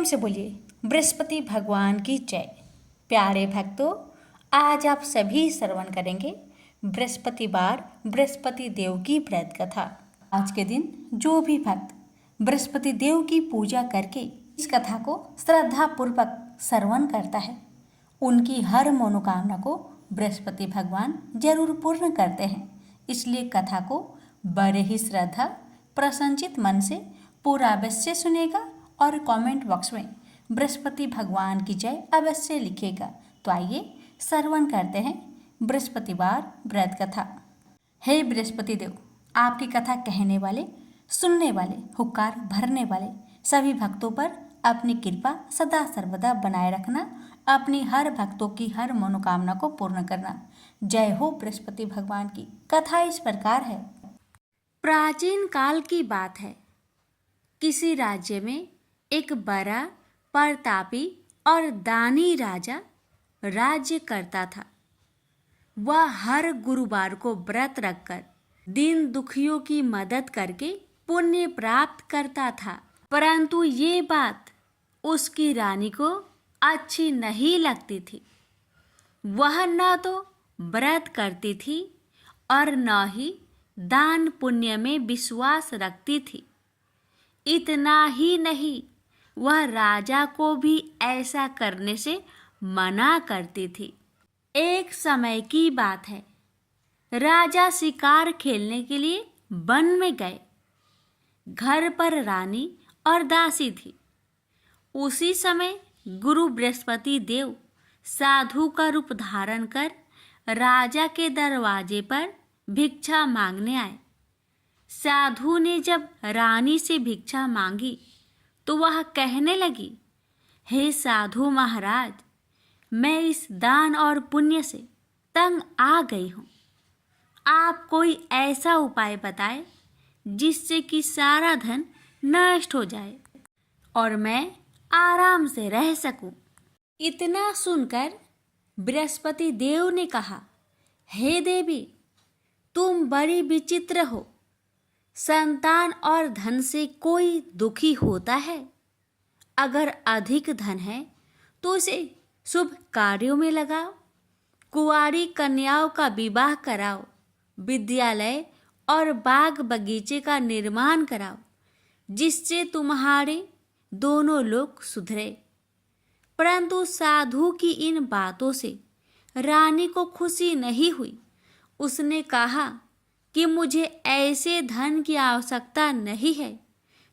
प्रेम से बोलिए बृहस्पति भगवान की जय। प्यारे भक्तों, आज आप सभी श्रवण करेंगे बृहस्पतिवार बृहस्पति देव की व्रत कथा। आज के दिन जो भी भक्त बृहस्पति देव की पूजा करके इस कथा को श्रद्धा पूर्वक श्रवण करता है, उनकी हर मनोकामना को बृहस्पति भगवान जरूर पूर्ण करते हैं। इसलिए कथा को बड़े ही श्रद्धा प्रसन्नचित मन से पूरा अवश्य सुनेगा और कमेंट बॉक्स में बृहस्पति भगवान की जय अवश्य लिखेगा। तो आइए श्रवण करते हैं बृहस्पतिवार व्रत कथा। हे बृहस्पति देव, आपकी कथा कहने वाले, सुनने वाले, हुक्कार भरने वाले सभी भक्तों पर अपनी कृपा सदा सर्वदा बनाए रखना, अपनी हर भक्तों की हर मनोकामना को पूर्ण करना। जय हो बृहस्पति भगवान की। कथा इस प्रकार है। प्राचीन काल की बात है। किसी राज्य में एक बड़ा प्रतापी और दानी राजा राज्य करता था। वह हर गुरुवार को व्रत रखकर दीन दुखियों की मदद करके पुण्य प्राप्त करता था। परंतु ये बात उसकी रानी को अच्छी नहीं लगती थी। वह न तो व्रत करती थी और न ही दान पुण्य में विश्वास रखती थी। इतना ही नहीं, वह राजा को भी ऐसा करने से मना करती थी। एक समय की बात है। राजा शिकार खेलने के लिए वन में गए। घर पर रानी और दासी थी। उसी समय गुरु बृहस्पति देव साधु का रूप धारण कर राजा के दरवाजे पर भिक्षा मांगने आए। साधु ने जब रानी से भिक्षा मांगी तो वह कहने लगी, हे साधु महाराज, मैं इस दान और पुण्य से तंग आ गई हूँ। आप कोई ऐसा उपाय बताएं जिससे कि सारा धन नष्ट हो जाए और मैं आराम से रह सकूं। इतना सुनकर बृहस्पति देव ने कहा, हे देवी, तुम बड़ी विचित्र हो। संतान और धन से कोई दुखी होता है? अगर अधिक धन है तो उसे शुभ कार्यों में लगाओ, कुंवारी कन्याओं का विवाह कराओ, विद्यालय और बाग बगीचे का निर्माण कराओ, जिससे तुम्हारे दोनों लोग सुधरे। परंतु साधु की इन बातों से रानी को खुशी नहीं हुई। उसने कहा कि मुझे ऐसे धन की आवश्यकता नहीं है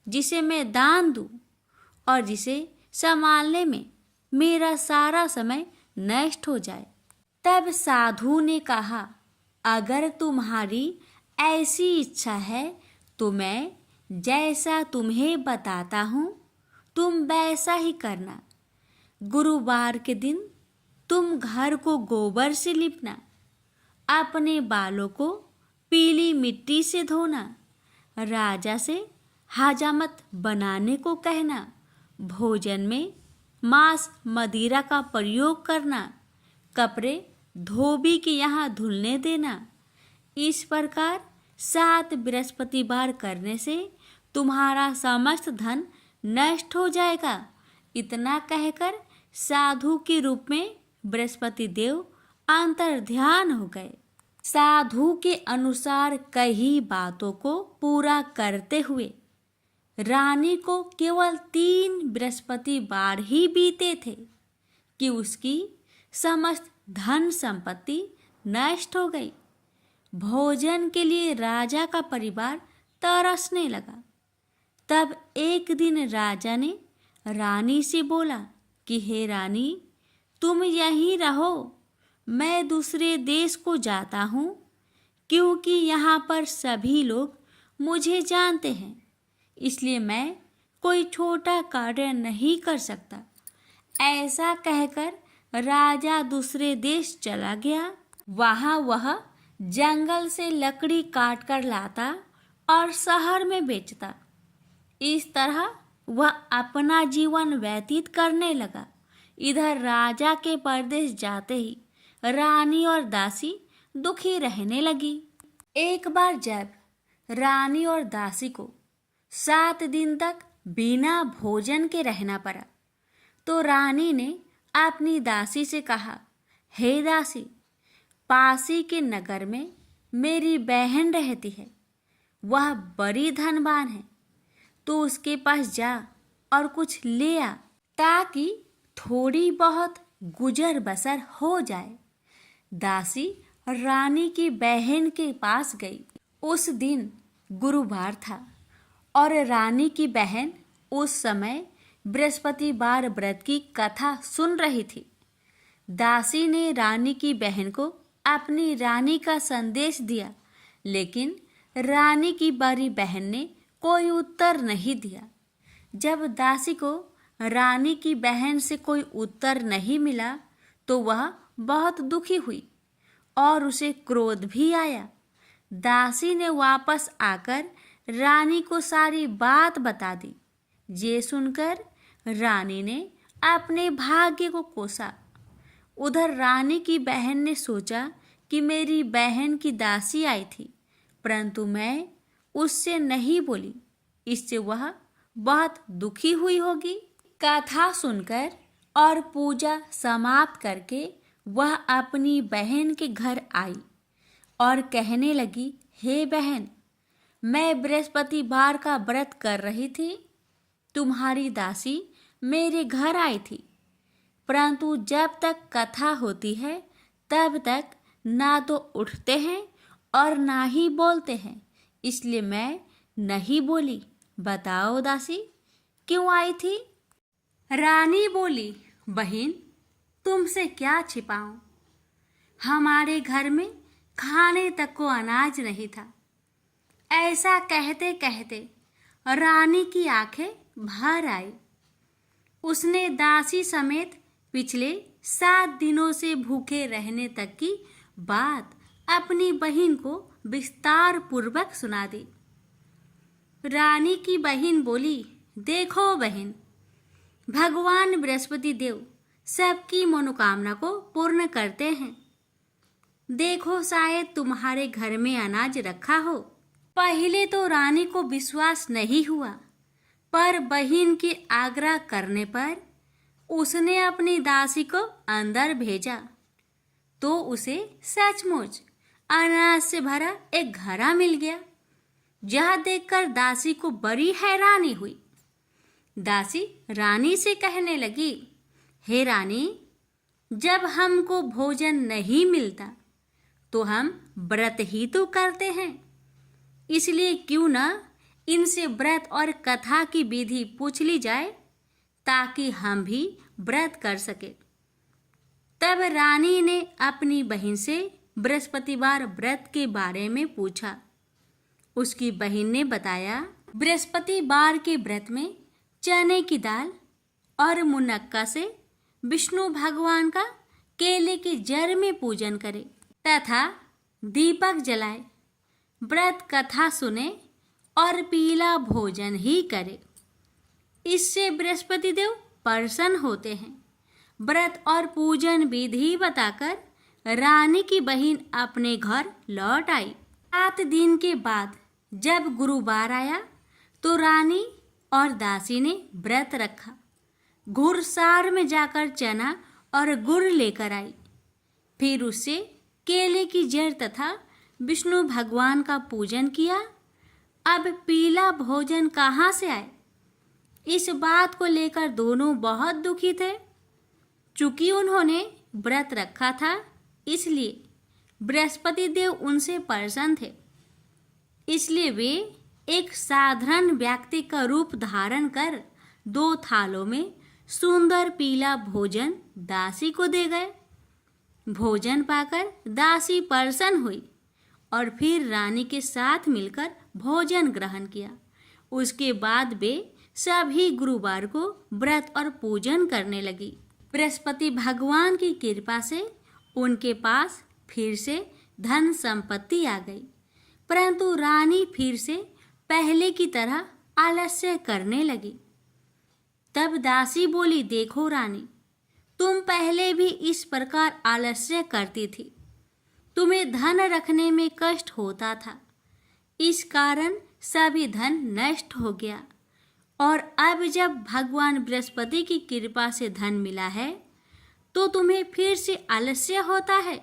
जिसे मैं दान दूं और जिसे संभालने में मेरा सारा समय नष्ट हो जाए। तब साधु ने कहा, अगर तुम्हारी ऐसी इच्छा है तो मैं जैसा तुम्हें बताता हूँ तुम वैसा ही करना। गुरुवार के दिन तुम घर को गोबर से लिपना, अपने बालों को पीली मिट्टी से धोना, राजा से हजामत बनाने को कहना, भोजन में मांस मदिरा का प्रयोग करना, कपड़े धोबी के यहाँ धुलने देना। इस प्रकार 7 बृहस्पतिवार करने से तुम्हारा समस्त धन नष्ट हो जाएगा। इतना कहकर साधु के रूप में बृहस्पति देव अंतर्ध्यान हो गए। साधु के अनुसार कई बातों को पूरा करते हुए रानी को केवल 3 बृहस्पतिवार ही बीते थे कि उसकी समस्त धन संपत्ति नष्ट हो गई। भोजन के लिए राजा का परिवार तरसने लगा। तब एक दिन राजा ने रानी से बोला कि हे रानी, तुम यहीं रहो, मैं दूसरे देश को जाता हूँ, क्योंकि यहाँ पर सभी लोग मुझे जानते हैं। इसलिए मैं कोई छोटा कार्य नहीं कर सकता। ऐसा कहकर राजा दूसरे देश चला गया। वहाँ वह जंगल से लकड़ी काट कर लाता और शहर में बेचता। इस तरह वह अपना जीवन व्यतीत करने लगा। इधर राजा के परदेश जाते ही रानी और दासी दुखी रहने लगी। एक बार जब रानी और दासी को 7 दिन तक बिना भोजन के रहना पड़ा, तो रानी ने अपनी दासी से कहा, हे दासी, पासी के नगर में मेरी बहन रहती है, वह बड़ी धनवान है, तो उसके पास जा और कुछ ले आ, ताकि थोड़ी बहुत गुजर बसर हो जाए। दासी रानी की बहन के पास गई। उस दिन गुरुवार था और रानी की बहन उस समय बृहस्पतिवार व्रत की कथा सुन रही थी। दासी ने रानी की बहन को अपनी रानी का संदेश दिया, लेकिन रानी की बड़ी बहन ने कोई उत्तर नहीं दिया। जब दासी को रानी की बहन से कोई उत्तर नहीं मिला तो वह बहुत दुखी हुई और उसे क्रोध भी आया। दासी ने वापस आकर रानी को सारी बात बता दी। ये सुनकर रानी ने अपने भाग्य को कोसा। उधर रानी की बहन ने सोचा कि मेरी बहन की दासी आई थी, परंतु मैं उससे नहीं बोली, इससे वह बहुत दुखी हुई होगी। कथा सुनकर और पूजा समाप्त करके वह अपनी बहन के घर आई और कहने लगी, हे बहन, मैं बृहस्पतिवार का व्रत कर रही थी। तुम्हारी दासी मेरे घर आई थी, परंतु जब तक कथा होती है तब तक ना तो उठते हैं और ना ही बोलते हैं, इसलिए मैं नहीं बोली। बताओ दासी, क्यों आई थी? रानी बोली, बहन, तुमसे क्या छिपाऊं? हमारे घर में खाने तक को अनाज नहीं था। ऐसा कहते कहते रानी की आंखें भर आई। उसने दासी समेत पिछले 7 दिनों से भूखे रहने तक की बात अपनी बहन को विस्तार पूर्वक सुना दी। रानी की बहन बोली, देखो बहन, भगवान बृहस्पति देव सबकी मनोकामना को पूर्ण करते हैं। देखो, शायद तुम्हारे घर में अनाज रखा हो। पहले तो रानी को विश्वास नहीं हुआ, पर बहन के आग्रह करने पर उसने अपनी दासी को अंदर भेजा तो उसे सचमुच अनाज से भरा एक घड़ा मिल गया। यह देखकर दासी को बड़ी हैरानी हुई। दासी रानी से कहने लगी, हे रानी, जब हमको भोजन नहीं मिलता तो हम व्रत ही तो करते हैं, इसलिए क्यों न इनसे व्रत और कथा की विधि पूछ ली जाए ताकि हम भी व्रत कर सके। तब रानी ने अपनी बहन से बृहस्पतिवार व्रत के बारे में पूछा। उसकी बहन ने बताया, बृहस्पतिवार के व्रत में चने की दाल और मुनक्का से विष्णु भगवान का केले के जड़ में पूजन करें तथा दीपक जलाए, व्रत कथा सुने और पीला भोजन ही करे। इससे बृहस्पति देव प्रसन्न होते हैं। व्रत और पूजन विधि बताकर रानी की बहन अपने घर लौट आई। 7 दिन के बाद जब गुरुवार आया तो रानी और दासी ने व्रत रखा। घुड़सार में जाकर चना और गुड़ लेकर आई। फिर उससे केले की जड़ तथा विष्णु भगवान का पूजन किया। अब पीला भोजन कहाँ से आए? इस बात को लेकर दोनों बहुत दुखी थे। चूंकि उन्होंने व्रत रखा था, इसलिए बृहस्पति देव उनसे प्रसन्न थे। इसलिए वे एक साधारण व्यक्ति का रूप धारण कर 2 थालों में सुंदर पीला भोजन दासी को दे गए। भोजन पाकर दासी प्रसन्न हुई और फिर रानी के साथ मिलकर भोजन ग्रहण किया। उसके बाद वे सभी गुरुवार को व्रत और पूजन करने लगी। बृहस्पति भगवान की कृपा से उनके पास फिर से धन संपत्ति आ गई, परंतु रानी फिर से पहले की तरह आलस्य करने लगी। तब दासी बोली, देखो रानी, तुम पहले भी इस प्रकार आलस्य करती थी। तुम्हें धन रखने में कष्ट होता था, इस कारण सभी धन नष्ट हो गया और अब जब भगवान बृहस्पति की कृपा से धन मिला है तो तुम्हें फिर से आलस्य होता है।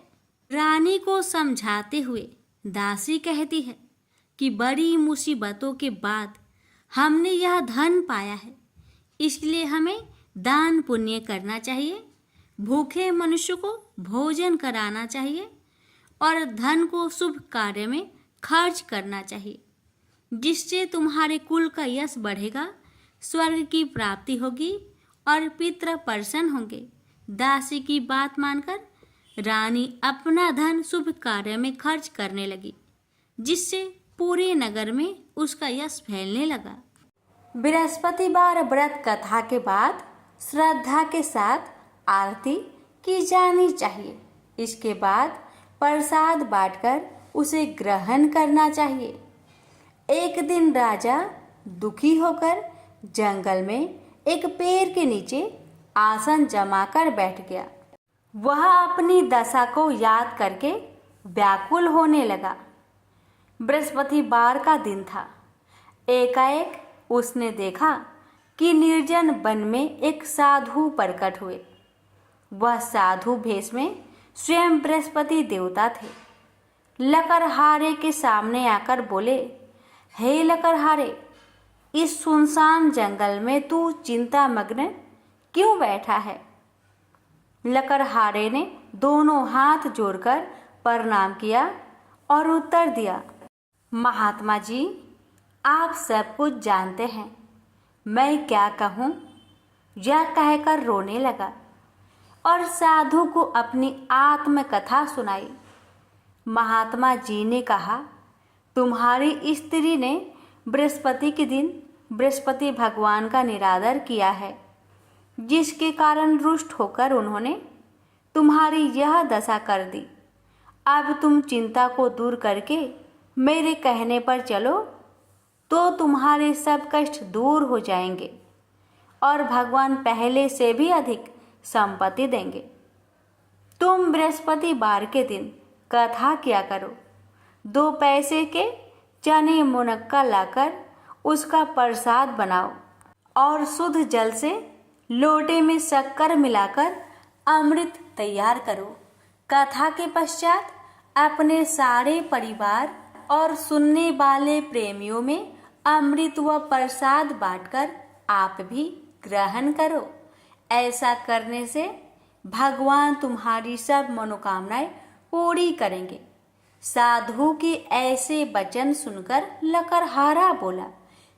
रानी को समझाते हुए दासी कहती है कि बड़ी मुसीबतों के बाद हमने यह धन पाया है, इसलिए हमें दान पुण्य करना चाहिए, भूखे मनुष्य को भोजन कराना चाहिए और धन को शुभ कार्य में खर्च करना चाहिए, जिससे तुम्हारे कुल का यश बढ़ेगा, स्वर्ग की प्राप्ति होगी और पितृ प्रसन्न होंगे। दासी की बात मानकर रानी अपना धन शुभ कार्य में खर्च करने लगी, जिससे पूरे नगर में उसका यश फैलने लगा। बृहस्पतिवार व्रत कथा के बाद श्रद्धा के साथ आरती की जानी चाहिए। इसके बाद प्रसाद बांटकर उसे ग्रहण करना चाहिए। एक दिन राजा दुखी होकर जंगल में एक पेड़ के नीचे आसन जमाकर बैठ गया। वह अपनी दशा को याद करके व्याकुल होने लगा। बृहस्पतिवार का दिन था। एकाएक उसने देखा कि निर्जन वन में एक साधु प्रकट हुए। वह साधु भेष में स्वयं बृहस्पति देवता थे। लकड़हारे के सामने आकर बोले, हे लकड़हारे, इस सुनसान जंगल में तू चिंता मग्न क्यों बैठा है? लकड़हारे ने दोनों हाथ जोड़कर प्रणाम किया और उत्तर दिया, महात्मा जी, आप सब कुछ जानते हैं, मैं क्या कहूँ? यह कहकर रोने लगा और साधु को अपनी आत्मकथा सुनाई। महात्मा जी ने कहा, तुम्हारी स्त्री ने बृहस्पति के दिन बृहस्पति भगवान का निरादर किया है, जिसके कारण रुष्ट होकर उन्होंने तुम्हारी यह दशा कर दी। अब तुम चिंता को दूर करके मेरे कहने पर चलो तो तुम्हारे सब कष्ट दूर हो जाएंगे और भगवान पहले से भी अधिक संपत्ति देंगे। तुम बृहस्पतिवार के दिन कथा किया करो। 2 पैसे के चने मुनक्का लाकर उसका प्रसाद बनाओ और शुद्ध जल से लोटे में शक्कर मिलाकर अमृत तैयार करो। कथा के पश्चात अपने सारे परिवार और सुनने वाले प्रेमियों में अमृत व प्रसाद बांटकर आप भी ग्रहण करो। ऐसा करने से भगवान तुम्हारी सब मनोकामनाएं पूरी करेंगे। साधु के ऐसे वचन सुनकर लकड़हारा बोला,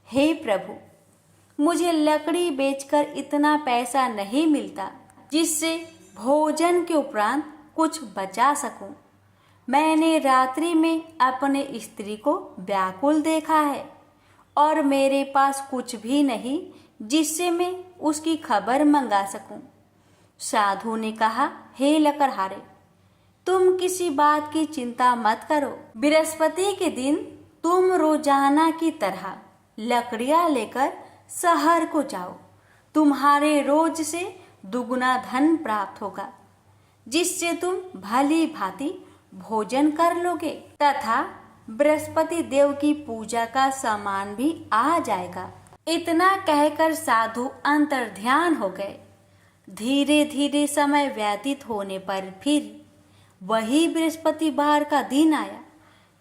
हे प्रभु, मुझे लकड़ी बेचकर इतना पैसा नहीं मिलता जिससे भोजन के उपरांत कुछ बचा सकूं। मैंने रात्रि में अपने स्त्री को व्याकुल देखा है और मेरे पास कुछ भी नहीं जिससे मैं उसकी खबर मंगा सकूं। साधु ने कहा, हे लकड़हारे, तुम किसी बात की चिंता मत करो। बृहस्पति के दिन तुम रोजाना की तरह लकड़ियां लेकर शहर को जाओ। तुम्हारे रोज से दुगुना धन प्राप्त होगा, जिससे तुम भली भांति भोजन कर लोगे तथा बृहस्पति देव की पूजा का सामान भी आ जाएगा। इतना कहकर साधु अंतर्ध्यान हो गए। धीरे धीरे समय व्यतीत होने पर फिर वही बृहस्पतिवार का दिन आया।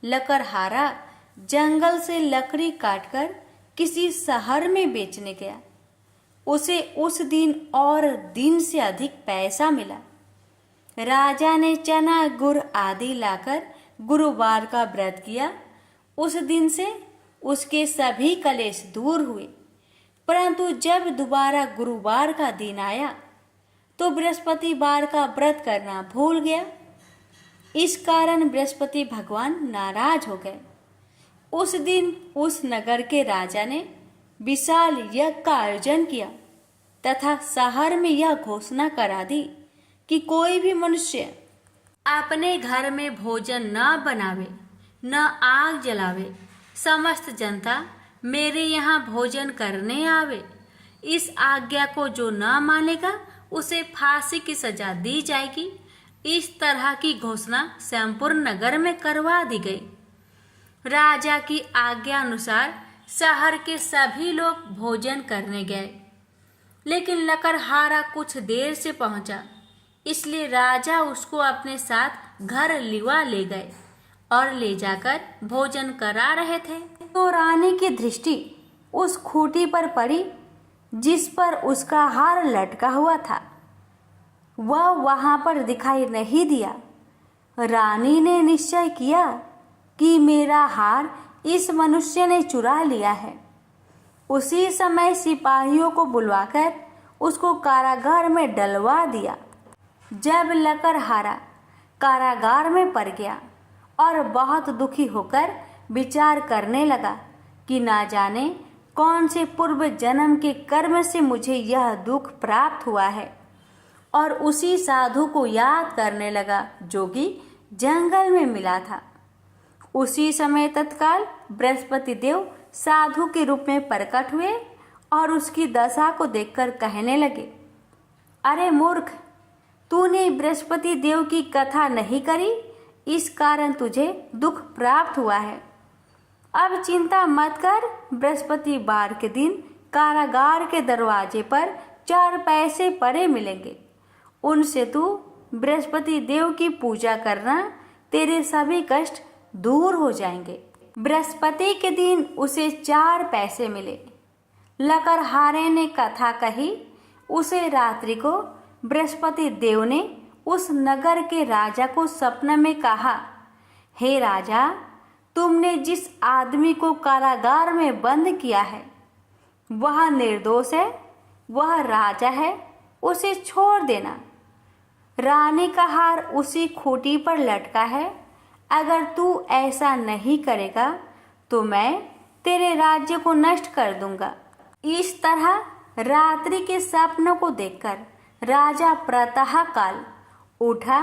लकड़हारा जंगल से लकड़ी काटकर किसी शहर में बेचने गया। उसे उस दिन और दिन से अधिक पैसा मिला। राजा ने चना गुड़ आदि लाकर गुरुवार का व्रत किया। उस दिन से उसके सभी कलेश दूर हुए। परंतु जब दोबारा गुरुवार का दिन आया तो बृहस्पतिवार का व्रत करना भूल गया। इस कारण बृहस्पति भगवान नाराज हो गए। उस दिन उस नगर के राजा ने विशाल यज्ञ का आयोजन किया तथा शहर में यह घोषणा करा दी कि कोई भी मनुष्य अपने घर में भोजन न बनावे, न आग जलावे। समस्त जनता मेरे यहाँ भोजन करने आवे। इस आज्ञा को जो न मानेगा उसे फांसी की सजा दी जाएगी। इस तरह की घोषणा संपूर्ण नगर में करवा दी गई। राजा की आज्ञा अनुसार शहर के सभी लोग भोजन करने गए, लेकिन लकड़हारा कुछ देर से पहुंचा, इसलिए राजा उसको अपने साथ घर लिवा ले गए और ले जाकर भोजन करा रहे थे। तो रानी की दृष्टि उस खूंटी पर पड़ी जिस पर उसका हार लटका हुआ था। वह वहां पर दिखाई नहीं दिया। रानी ने निश्चय किया कि मेरा हार इस मनुष्य ने चुरा लिया है। उसी समय सिपाहियों को बुलवाकर उसको कारागार में डलवा दिया। जब लकड़हारा कारागार में पड़ गया और बहुत दुखी होकर विचार करने लगा कि ना जाने कौन से पूर्व जन्म के कर्म से मुझे यह दुख प्राप्त हुआ है, और उसी साधु को याद करने लगा जो कि जंगल में मिला था। उसी समय तत्काल बृहस्पति देव साधु के रूप में प्रकट हुए और उसकी दशा को देखकर कहने लगे, अरे मूर्ख, तूने बृहस्पति देव की कथा नहीं करी, इस कारण तुझे दुख प्राप्त हुआ है। अब चिंता मत कर। बृहस्पतिवार के दिन कारागार के दरवाजे पर 4 पैसे पड़े मिलेंगे। उनसे तू बृहस्पति देव की पूजा करना, तेरे सभी कष्ट दूर हो जाएंगे। बृहस्पति के दिन उसे 4 पैसे मिले। लकड़हारे ने कथा कही। उसे रात्रि को बृहस्पति देव ने उस नगर के राजा को सपन में कहा, हे राजा, तुमने जिस आदमी को कारागार में बंद किया है वह निर्दोष है, वह राजा है, उसे छोड़ देना। रानी का हार उसी खूंटी पर लटका है। अगर तू ऐसा नहीं करेगा तो मैं तेरे राज्य को नष्ट कर दूंगा। इस तरह रात्रि के सपनों को देखकर राजा प्रातः काल उठा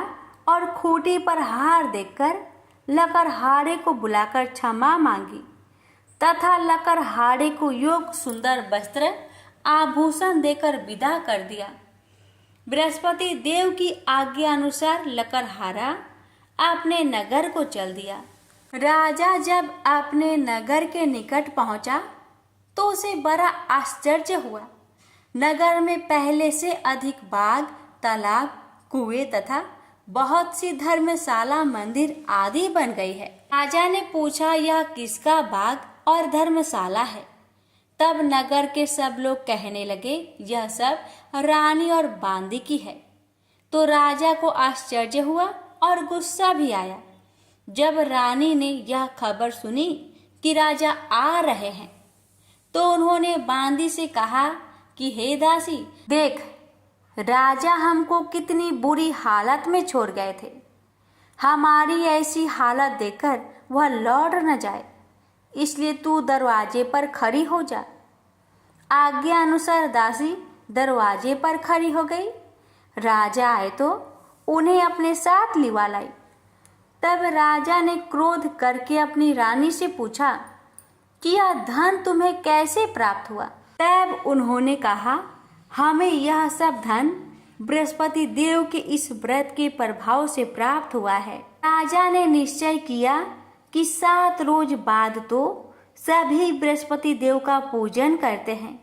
और खूंटी पर हार देखकर लकड़हारे को बुलाकर क्षमा मांगी तथा लकड़हारे को योग सुंदर वस्त्र आभूषण देकर विदा कर दिया। बृहस्पति देव की आज्ञा अनुसार लकड़हारा अपने नगर को चल दिया। राजा जब अपने नगर के निकट पहुंचा तो उसे बड़ा आश्चर्य हुआ। नगर में पहले से अधिक बाग, तालाब, कुएं तथा बहुत सी धर्मशाला, मंदिर आदि बन गई है। राजा ने पूछा, यह किसका बाग और धर्मशाला है? तब नगर के सब लोग कहने लगे, यह सब रानी और बांदी की है। तो राजा को आश्चर्य हुआ और गुस्सा भी आया। जब रानी ने यह खबर सुनी कि राजा आ रहे हैं तो उन्होंने बांदी से कहा कि हे दासी, देख, राजा हमको कितनी बुरी हालत में छोड़ गए थे। हमारी ऐसी हालत देखकर वह लौट न जाए, इसलिए तू दरवाजे पर खड़ी हो जा। आज्ञा अनुसार दासी दरवाजे पर खड़ी हो गई। राजा आए तो उन्हें अपने साथ लिवा लाई। तब राजा ने क्रोध करके अपनी रानी से पूछा कि यह धन तुम्हें कैसे प्राप्त हुआ? तब उन्होंने कहा, हमें यह सब धन बृहस्पति देव के इस व्रत के प्रभाव से प्राप्त हुआ है। राजा ने निश्चय किया कि 7 रोज बाद तो सभी बृहस्पति देव का पूजन करते हैं,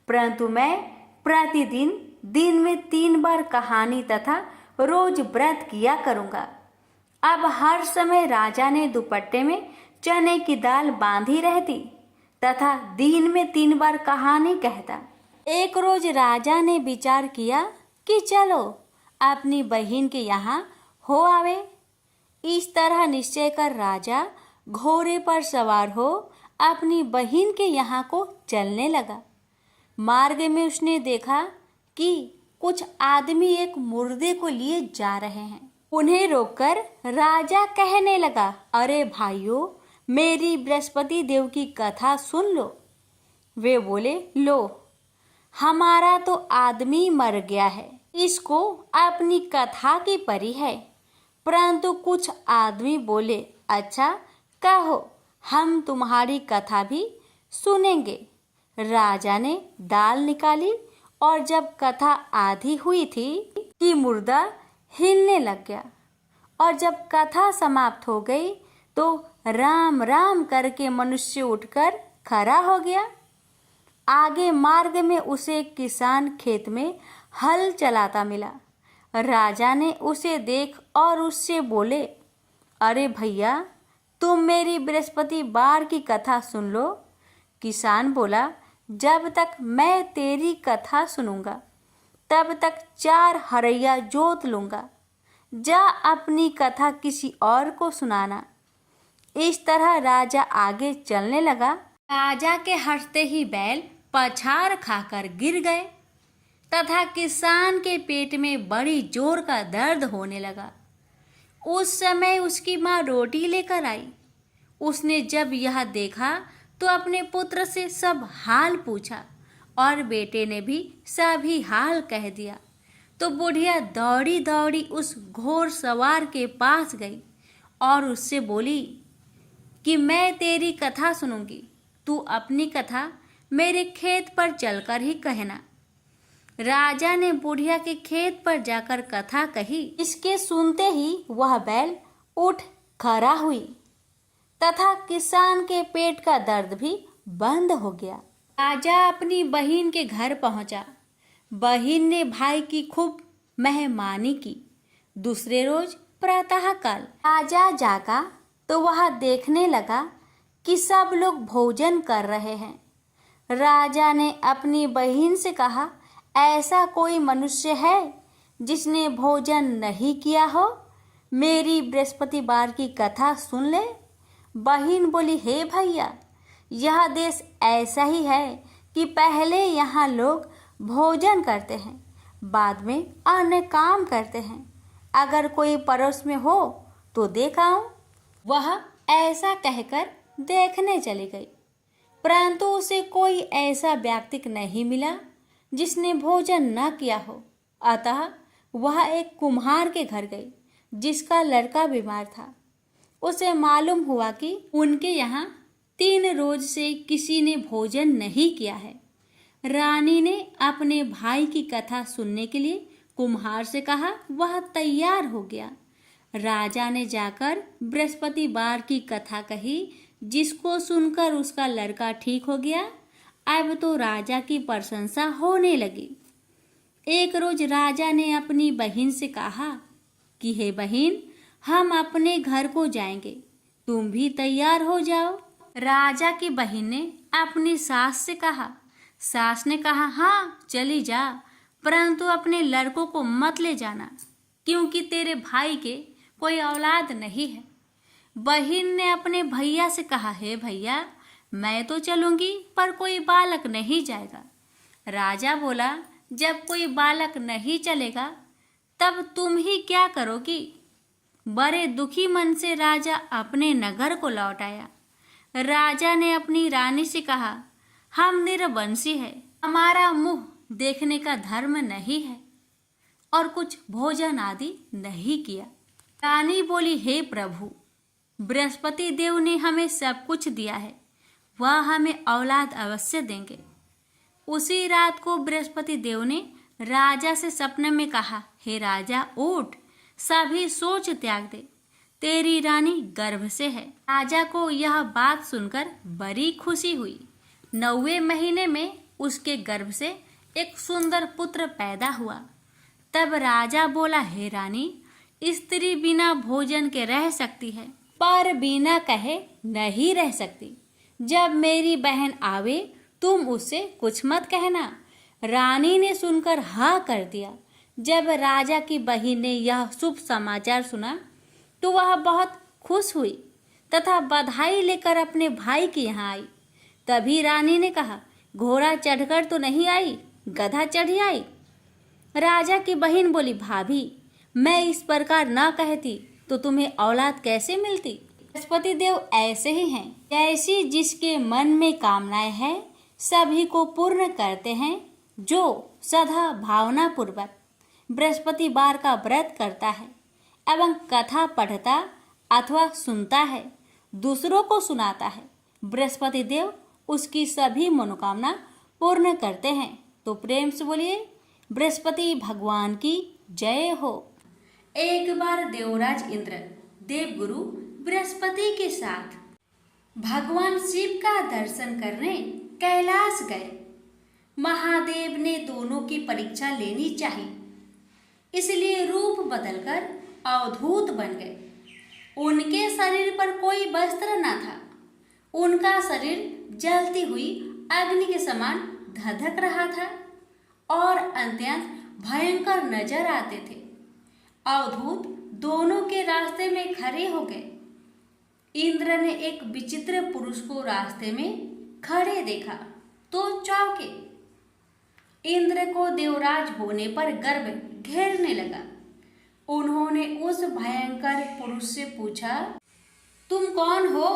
परंतु मैं प्रतिदिन दिन में 3 बार कहानी तथा रोज व्रत किया करूंगा। अब हर समय राजा ने दुपट्टे में चने की दाल बांधी रहती तथा दिन में 3 बार कहानी कहता। एक रोज राजा ने विचार किया कि चलो अपनी बहन के यहाँ हो आवे। इस तरह निश्चय कर राजा घोड़े पर सवार हो अपनी बहन के यहाँ को चलने लगा। मार्ग में उसने देखा कि कुछ आदमी एक मुर्दे को लिए जा रहे हैं। उन्हें रोककर राजा कहने लगा, अरे भाइयों, मेरी बृहस्पति देव की कथा सुन लो। वे बोले, लो, हमारा तो आदमी मर गया है, इसको अपनी कथा की परी है। परंतु कुछ आदमी बोले, अच्छा कहो, हम तुम्हारी कथा भी सुनेंगे। राजा ने दाल निकाली और जब कथा आधी हुई थी कि मुर्दा हिलने लग गया, और जब कथा समाप्त हो गई तो राम राम करके मनुष्य उठकर खड़ा हो गया। आगे मार्ग में उसे एक किसान खेत में हल चलाता मिला। राजा ने उसे देख और उससे बोले, अरे भैया, तुम मेरी बृहस्पतिवार की कथा सुन लो। किसान बोला, जब तक मैं तेरी कथा सुनूंगा तब तक 4 हरैया जोत लूंगा। जा अपनी कथा किसी और को सुनाना। इस तरह राजा आगे चलने लगा। राजा के हंसते ही बैल पछाड़ खाकर गिर गए तथा किसान के पेट में बड़ी जोर का दर्द होने लगा। उस समय उसकी माँ रोटी लेकर आई। उसने जब यह देखा तो अपने पुत्र से सब हाल पूछा और बेटे ने भी सभी हाल कह दिया। तो बुढ़िया दौड़ी दौड़ी उस घोड़ सवार के पास गई और उससे बोली कि मैं तेरी कथा सुनूंगी, तू अपनी कथा मेरे खेत पर चलकर ही कहना। राजा ने बुढ़िया के खेत पर जाकर कथा कही। इसके सुनते ही वह बैल उठ खड़ा हुई तथा किसान के पेट का दर्द भी बंद हो गया। राजा अपनी बहन के घर पहुंचा। बहन ने भाई की खूब मेहमानी की। दूसरे रोज प्रातःकाल राजा जागा तो वह देखने लगा कि सब लोग भोजन कर रहे हैं। राजा ने अपनी बहन से कहा, ऐसा कोई मनुष्य है जिसने भोजन नहीं किया हो? मेरी बृहस्पतिवार की कथा सुन ले। बहन बोली, हे भैया, यह देश ऐसा ही है कि पहले यहाँ लोग भोजन करते हैं, बाद में अन्य काम करते हैं। अगर कोई पड़ोस में हो तो देख आऊं। वह ऐसा कहकर देखने चली गई, परंतु उसे कोई ऐसा व्यक्ति नहीं मिला जिसने भोजन न किया हो। अतः वह एक कुम्हार के घर गई जिसका लड़का बीमार था। उसे मालूम हुआ कि उनके यहाँ 3 रोज से किसी ने भोजन नहीं किया है। रानी ने अपने भाई की कथा सुनने के लिए कुम्हार से कहा। वह तैयार हो गया। राजा ने जाकर बृहस्पतिवार की कथा कही, जिसको सुनकर उसका लड़का ठीक हो गया। अब तो राजा की प्रशंसा होने लगी। एक रोज राजा ने अपनी बहन से कहा कि हे बहन, हम अपने घर को जाएंगे, तुम भी तैयार हो जाओ। राजा की बहन ने अपनी सास से कहा। सास ने कहा, हाँ चली जा, परंतु अपने लड़कों को मत ले जाना, क्योंकि तेरे भाई के कोई औलाद नहीं है। बहन ने अपने भैया से कहा, हे भैया, मैं तो चलूंगी पर कोई बालक नहीं जाएगा। राजा बोला, जब कोई बालक नहीं चलेगा तब तुम ही क्या करोगी? बड़े दुखी मन से राजा अपने नगर को लौट आया। राजा ने अपनी रानी से कहा, हम निरवंशी है, हमारा मुंह देखने का धर्म नहीं है और कुछ भोजन आदि नहीं किया। रानी बोली, हे प्रभु, बृहस्पति देव ने हमें सब कुछ दिया है, वह हमें औलाद अवश्य देंगे। उसी रात को बृहस्पति देव ने राजा से सपने में कहा, हे राजा, उठ, सभी सोच त्याग दे, तेरी रानी गर्भ से है। राजा को यह बात सुनकर बड़ी खुशी हुई। 9वें महीने में उसके गर्भ से एक सुंदर पुत्र पैदा हुआ। तब राजा बोला, हे रानी, स्त्री बिना भोजन के रह सकती है, पर बिना कहे नहीं रह सकती। जब मेरी बहन आवे तुम उससे कुछ मत कहना। रानी ने सुनकर हाँ कर दिया। जब राजा की बहन ने यह शुभ समाचार सुना तो वह बहुत खुश हुई तथा बधाई लेकर अपने भाई के यहाँ आई। तभी रानी ने कहा, घोड़ा चढ़कर तो नहीं आई, गधा चढ़ी आई। राजा की बहन बोली, भाभी, मैं इस प्रकार न कहती तो तुम्हें औलाद कैसे मिलती? बृहस्पति देव ऐसे ही हैं, जैसी जिसके मन में कामनाएं हैं सभी को पूर्ण करते हैं। जो सदा भावना पूर्वक बृहस्पतिवार का व्रत करता है एवं कथा पढ़ता अथवा सुनता है, दूसरों को सुनाता है, बृहस्पति देव उसकी सभी मनोकामना पूर्ण करते हैं। तो प्रेम से बोलिए, बृहस्पति भगवान की जय हो। एक बार देवराज इंद्र देवगुरु बृहस्पति के साथ भगवान शिव का दर्शन करने कैलाश गए। महादेव ने दोनों की परीक्षा लेनी चाहिए, इसलिए रूप बदलकर अवधूत बन गए। उनके शरीर पर कोई वस्त्र न था। उनका शरीर जलती हुई अग्नि के समान धधक रहा था और अत्यंत भयंकर नजर आते थे। अवधूत दोनों के रास्ते में खड़े हो गए। इंद्र ने एक विचित्र पुरुष को रास्ते में खड़े देखा तो चौंके। इंद्र को देवराज होने पर गर्व घेरने लगा। उन्होंने उस भयंकर पुरुष से पूछा, तुम कौन हो?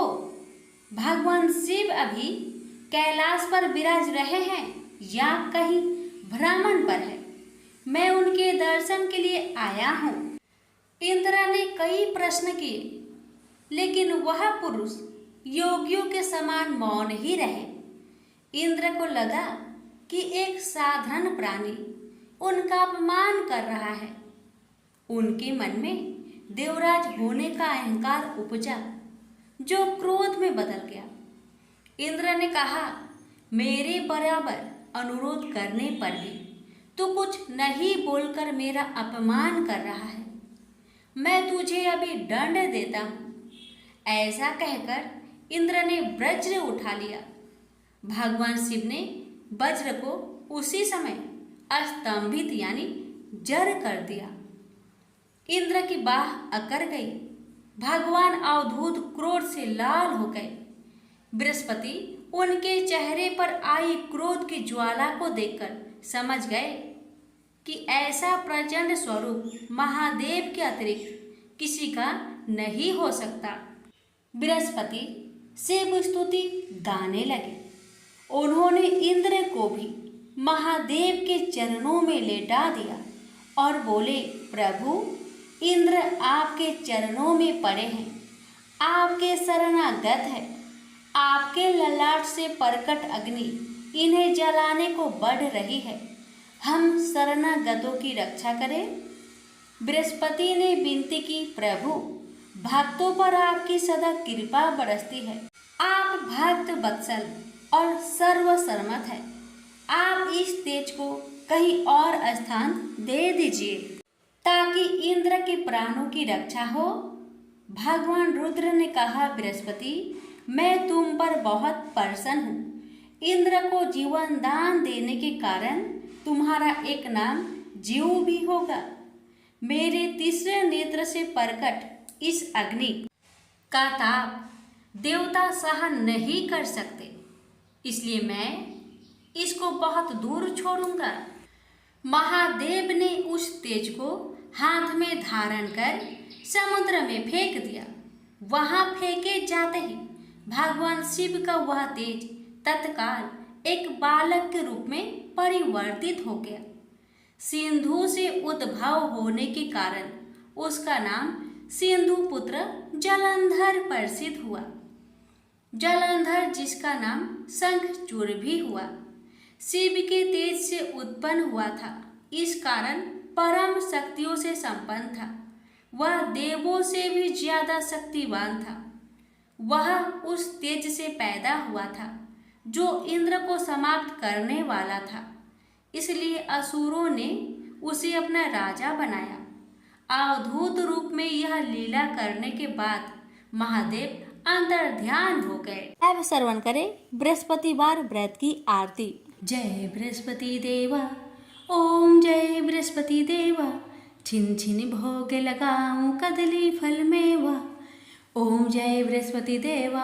भगवान शिव अभी कैलाश पर विराज रहे हैं या कहीं भ्रमण पर है? मैं उनके दर्शन के लिए आया हूँ। इंद्र ने कई प्रश्न किए, लेकिन वह पुरुष योगियों के समान मौन ही रहे। इंद्र को लगा कि एक साधारण प्राणी उनका अपमान कर रहा है। उनके मन में देवराज होने का अहंकार उपजा, जो क्रोध में बदल गया। इंद्र ने कहा, मेरे बराबर अनुरोध करने पर भी तू कुछ नहीं बोलकर मेरा अपमान कर रहा है। मैं तुझे अभी दंड देता हूँ। ऐसा कहकर इंद्र ने वज्र उठा लिया। भगवान शिव ने वज्र को उसी समय स्तंभित यानी जड़ कर दिया। इंद्र की बाह अकड़ गई। भगवान अवधूत क्रोध से लाल हो गए। बृहस्पति उनके चेहरे पर आई क्रोध की ज्वाला को देखकर समझ गए कि ऐसा प्रचंड स्वरूप महादेव के अतिरिक्त किसी का नहीं हो सकता। बृहस्पति शिव स्तुति गाने लगे। उन्होंने इंद्र को भी महादेव के चरणों में लेटा दिया और बोले, प्रभु, इंद्र आपके चरणों में पड़े हैं, आपके शरणागत है। आपके ललाट से प्रकट अग्नि इन्हें जलाने को बढ़ रही है। हम शरणागतों की रक्षा करें। बृहस्पति ने विनती की, प्रभु, भक्तों पर आपकी सदा कृपा बरसती है। आप भक्त वत्सल और सर्वसम्मत है। आप इस तेज को कहीं और स्थान दे दीजिए ताकि इंद्र के प्राणों की रक्षा हो। भगवान रुद्र ने कहा, बृहस्पति, मैं तुम पर बहुत प्रसन्न हूँ। इंद्र को जीवन दान देने के कारण तुम्हारा एक नाम जीव भी होगा। मेरे तीसरे नेत्र से प्रकट इस अग्नि का ताप देवता सहन नहीं कर सकते, इसलिए मैं इसको बहुत दूर छोड़ूंगा। महादेव ने उस तेज को हाथ में धारण कर समुद्र में फेंक दिया। वहां फेंके जाते ही भगवान शिव का वह तेज तत्काल एक बालक के रूप में परिवर्तित हो गया। सिंधु से उद्भव होने के कारण उसका नाम सिंधु पुत्र जलंधर प्रसिद्ध हुआ। जलंधर जिसका नाम शंखचूड़ भी हुआ, शिव के तेज से उत्पन्न हुआ था। इस कारण परम शक्तियों से संपन्न था। वह देवों से भी ज्यादा शक्तिवान था। वह उस तेज से पैदा हुआ था जो इंद्र को समाप्त करने वाला था। इसलिए असुरों ने उसे अपना राजा बनाया। अवधूत रूप में यह लीला करने के बाद महादेव अंतर ध्यान हो गए। अब श्रवण करें बृहस्पतिवार व्रत की आरती। जय बृहस्पति देवा, ओम जय बृहस्पति देवा, छिन छिन भोग लगाऊं कदली फल मेवा। ओम जय बृहस्पति देवा,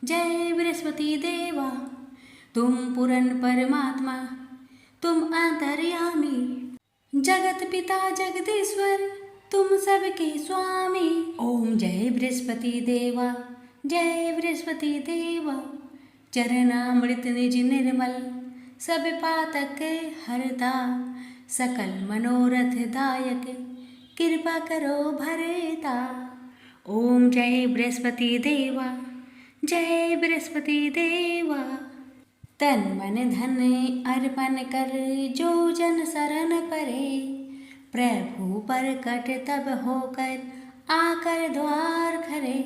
जय बृहस्पति देवा, तुम पूर्ण परमात्मा, तुम अंतर्यामी, जगत पिता जगदीश्वर, तुम सबके स्वामी। ओम जय बृहस्पति देवा, जय बृहस्पति देवा, चरणामृत निज निर्मल, सब पातक हरता, सकल मनोरथ दायक, कृपा करो भरता। ओम जय बृहस्पति देवा, जय बृहस्पति देवा। तन मन धन अर्पण कर जो जन शरण परे, प्रभु प्रकट तब होकर आकर द्वार खरे।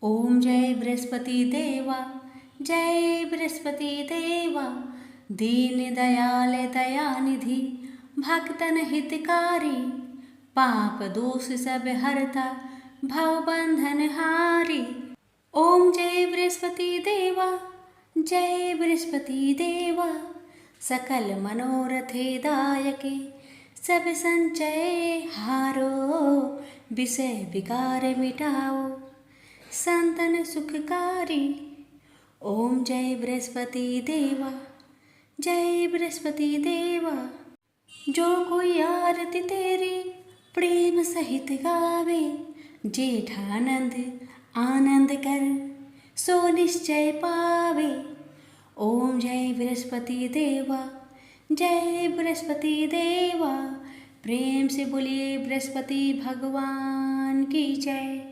ओम जय बृहस्पति देवा, जय बृहस्पति देवा। दीन दयाल दयानिधि, भक्तन हितकारी। पाप दोष सब हरता, भव बंधन हारी। ओम जय बृहस्पति देवा, जय बृहस्पति देवा। सकल मनोरथे दायके, सब संचय हारो। विषय विकार मिटाओ, संतन सुखकारी। ओम जय बृहस्पति देवा, जय बृहस्पति देवा। जो कोई आरती तेरी प्रेम सहित गावे, जेठानंद आनंद कर सो निश्चय पावे। ओम जय बृहस्पति देवा, जय बृहस्पति देवा। प्रेम से बोलिए बृहस्पति भगवान की जय।